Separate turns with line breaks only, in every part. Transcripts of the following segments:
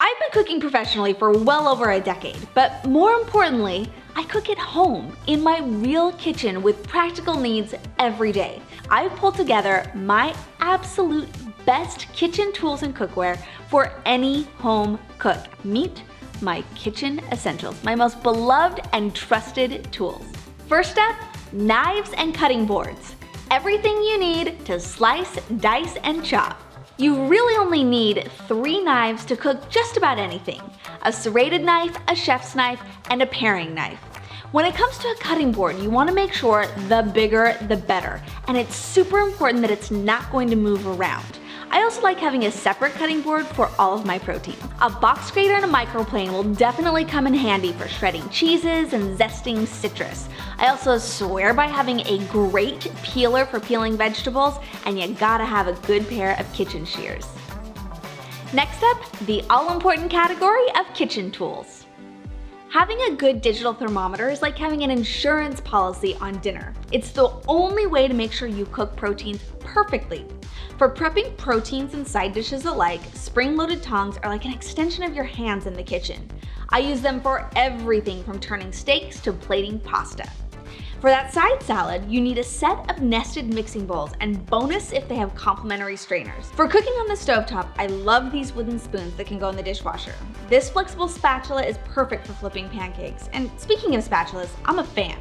I've been cooking professionally for well over a decade, but more importantly, I cook at home in my real kitchen with practical needs every day. I've pulled together my absolute best kitchen tools and cookware for any home cook. Meet my kitchen essentials, my most beloved and trusted tools. First up, knives and cutting boards. Everything you need to slice, dice, and chop. You really only need 3 knives to cook just about anything. A serrated knife, a chef's knife, and a paring knife. When it comes to a cutting board, you want to make sure the bigger the better, and it's super important that it's not going to move around. I also like having a separate cutting board for all of my protein. A box grater and a microplane will definitely come in handy for shredding cheeses and zesting citrus. I also swear by having a great peeler for peeling vegetables, and you gotta have a good pair of kitchen shears. Next up, the all-important category of kitchen tools. Having a good digital thermometer is like having an insurance policy on dinner. It's the only way to make sure you cook proteins perfectly. For prepping proteins and side dishes alike, spring-loaded tongs are like an extension of your hands in the kitchen. I use them for everything from turning steaks to plating pasta. For that side salad, you need a set of nested mixing bowls, and bonus if they have complementary strainers. For cooking on the stovetop, I love these wooden spoons that can go in the dishwasher. This flexible spatula is perfect for flipping pancakes. And speaking of spatulas, I'm a fan.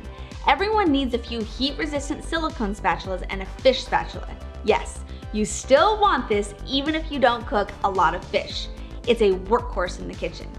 Everyone needs a few heat-resistant silicone spatulas and a fish spatula. Yes, you still want this even if you don't cook a lot of fish. It's a workhorse in the kitchen.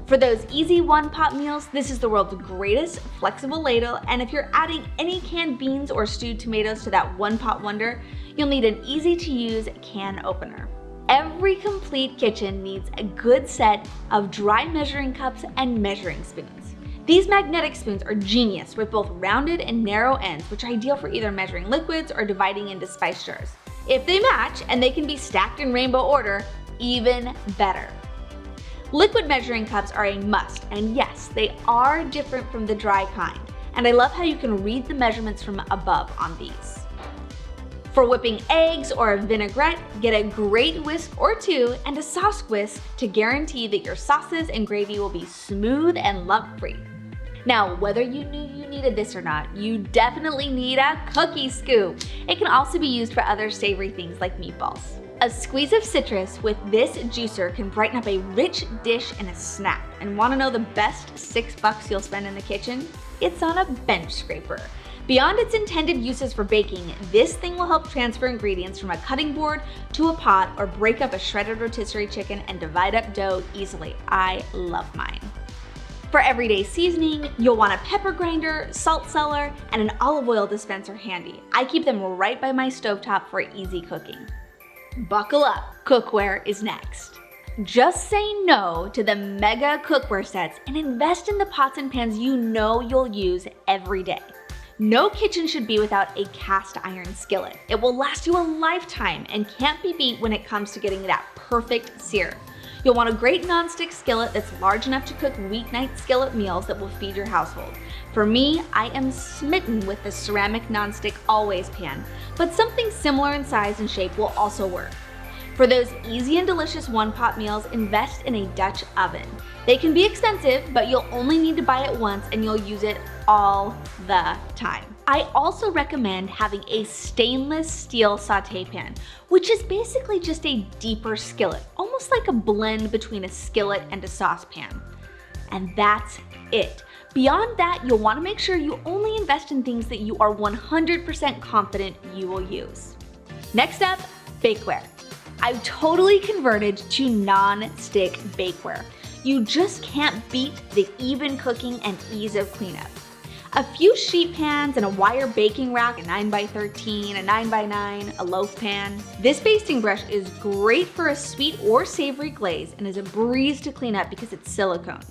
For those easy one-pot meals, this is the world's greatest flexible ladle, and if you're adding any canned beans or stewed tomatoes to that one-pot wonder, you'll need an easy-to-use can opener. Every complete kitchen needs a good set of dry measuring cups and measuring spoons. These magnetic spoons are genius with both rounded and narrow ends, which are ideal for either measuring liquids or dividing into spice jars. If they match and they can be stacked in rainbow order, even better. Liquid measuring cups are a must, and yes, they are different from the dry kind, and I love how you can read the measurements from above on these. For whipping eggs or a vinaigrette, get a great whisk or two and a sauce whisk to guarantee that your sauces and gravy will be smooth and lump-free. Now, whether you knew you needed this or not, you definitely need a cookie scoop. It can also be used for other savory things like meatballs. A squeeze of citrus with this juicer can brighten up a rich dish in a snap. And want to know the best $6 you'll spend in the kitchen? It's on a bench scraper. Beyond its intended uses for baking, this thing will help transfer ingredients from a cutting board to a pot or break up a shredded rotisserie chicken and divide up dough easily. I love mine. For everyday seasoning, you'll want a pepper grinder, salt cellar, and an olive oil dispenser handy. I keep them right by my stovetop for easy cooking. Buckle up, cookware is next. Just say no to the mega cookware sets and invest in the pots and pans you know you'll use every day. No kitchen should be without a cast iron skillet. It will last you a lifetime and can't be beat when it comes to getting that perfect sear. You'll want a great nonstick skillet that's large enough to cook weeknight skillet meals that will feed your household. For me, I am smitten with the ceramic nonstick always pan, but something similar in size and shape will also work. For those easy and delicious one-pot meals, invest in a Dutch oven. They can be expensive, but you'll only need to buy it once and you'll use it all the time. I also recommend having a stainless steel sauté pan, which is basically just a deeper skillet, almost like a blend between a skillet and a saucepan. And that's it. Beyond that, you'll want to make sure you only invest in things that you are 100% confident you will use. Next up, bakeware. I've totally converted to non-stick bakeware. You just can't beat the even cooking and ease of cleanup. A few sheet pans and a wire baking rack, a 9x13, a 9x9, a loaf pan. This basting brush is great for a sweet or savory glaze and is a breeze to clean up because it's silicone.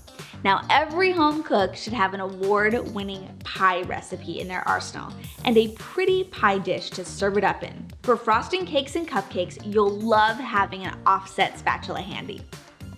Now, every home cook should have an award-winning pie recipe in their arsenal and a pretty pie dish to serve it up in. For frosting cakes and cupcakes, you'll love having an offset spatula handy.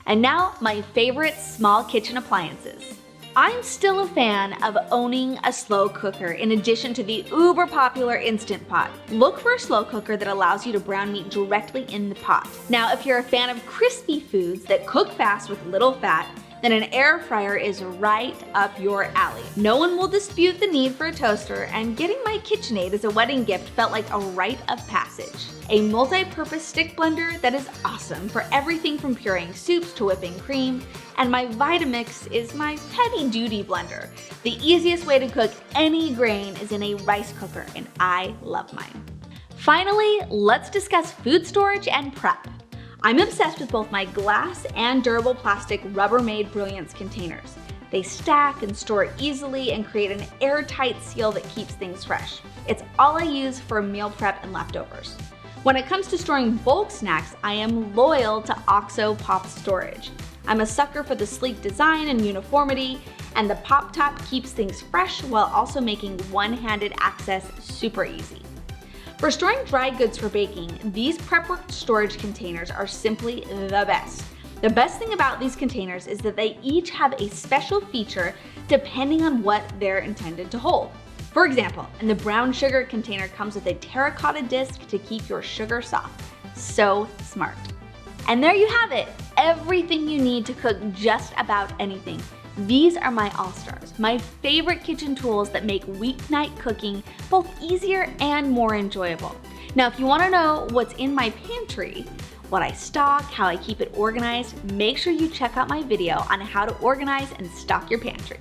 And now, my favorite small kitchen appliances. I'm still a fan of owning a slow cooker in addition to the uber popular Instant Pot. Look for a slow cooker that allows you to brown meat directly in the pot. Now, if you're a fan of crispy foods that cook fast with little fat, then an air fryer is right up your alley. No one will dispute the need for a toaster, and getting my KitchenAid as a wedding gift felt like a rite of passage. A multi-purpose stick blender that is awesome for everything from pureeing soups to whipping cream, and my Vitamix is my petty duty blender. The easiest way to cook any grain is in a rice cooker, and I love mine. Finally, let's discuss food storage and prep. I'm obsessed with both my glass and durable plastic Rubbermaid Brilliance containers. They stack and store easily and create an airtight seal that keeps things fresh. It's all I use for meal prep and leftovers. When it comes to storing bulk snacks, I am loyal to OXO Pop Storage. I'm a sucker for the sleek design and uniformity, and the pop top keeps things fresh while also making one-handed access super easy. For storing dry goods for baking, these prep-work storage containers are simply the best. The best thing about these containers is that they each have a special feature depending on what they're intended to hold. For example, in the brown sugar container comes with a terracotta disc to keep your sugar soft. So smart. And there you have it, everything you need to cook just about anything. These are my all-stars, my favorite kitchen tools that make weeknight cooking both easier and more enjoyable. Now, if you want to know what's in my pantry, what I stock, how I keep it organized, make sure you check out my video on how to organize and stock your pantry.